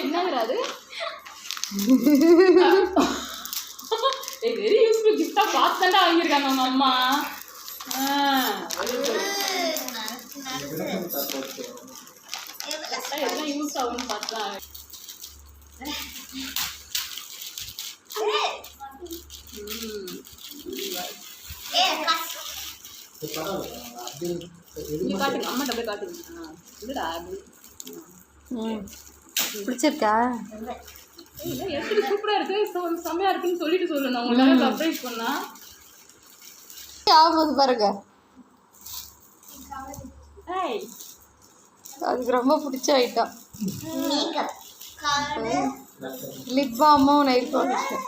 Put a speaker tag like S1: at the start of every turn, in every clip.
S1: என்னங்கடா அது? Very useful கிஃப்டா பார்த்து தான் வாங்கியிருக்காங்க உங்க அம்மா. எல்லாம் யூஸ் ஆகும்னு பார்த்தா காட்டுங்க, அம்மா டப்பே காட்டுங்க. இல்லடா
S2: பிடிச்சிருக்கா?
S1: எப்படி சூப்பரா இருக்கு, செம்மையா இருக்குன்னு சொல்லிட்டு சொல்லணும். உங்களுக்காக சர்ப்ரைஸ் பண்ணா
S2: ஆகும்போது பாருங்க. அதுக்கு ரொம்ப பிடிச்ச ஐட்டம் லிப் பாமும் நெயில் பாலிஷும்.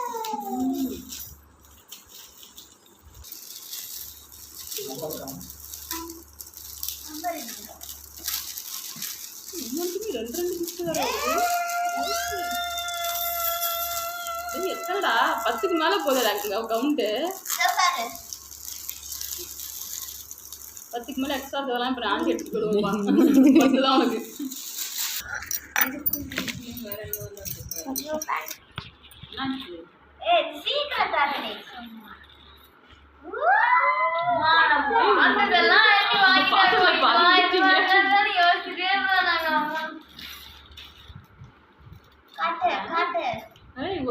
S1: எத்தனடா 10க்கு மேல போகுது கவுண்ட். 10க்கு மேல எக்ஸ்ட்ரா இதெல்லாம் இப்போ நான் எடுத்துட்டு விடுவோம். 10 தான் உனக்கு.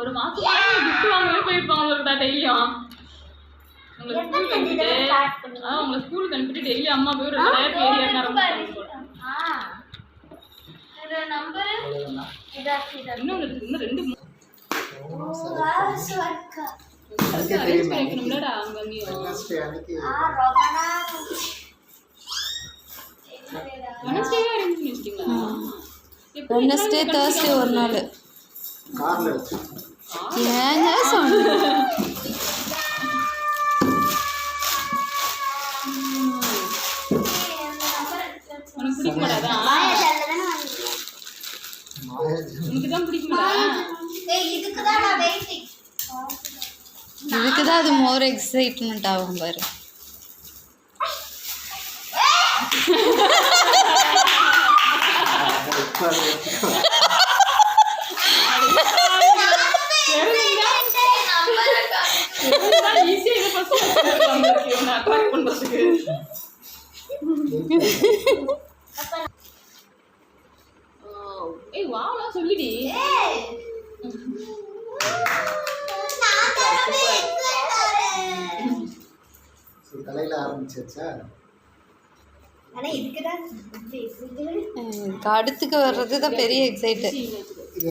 S1: ஒரு மாசம் கிஃப்ட் வாங்கவே போயிருப்பாங்க டெய்லியும். உங்களை ஸ்கூலுக்கு அனுப்பிட்டு டெய்லி அம்மா போய் ஒரு ஏரியா இன்னும் 2
S2: வெட்னஸ்டே தர்ஸ்டே ஒரு நாள். ஏங்க சொன்ன இதுக்குதான் அது மோர் எக்ஸைட்மெண்ட் ஆகும் பாரு.
S1: சொல்லிடி
S3: தலையில ஆரம்பிச்சாச்சா?
S2: அடுத்துக்கு வர்றது தான் பெரிய எக்ஸைட்டு.
S3: இது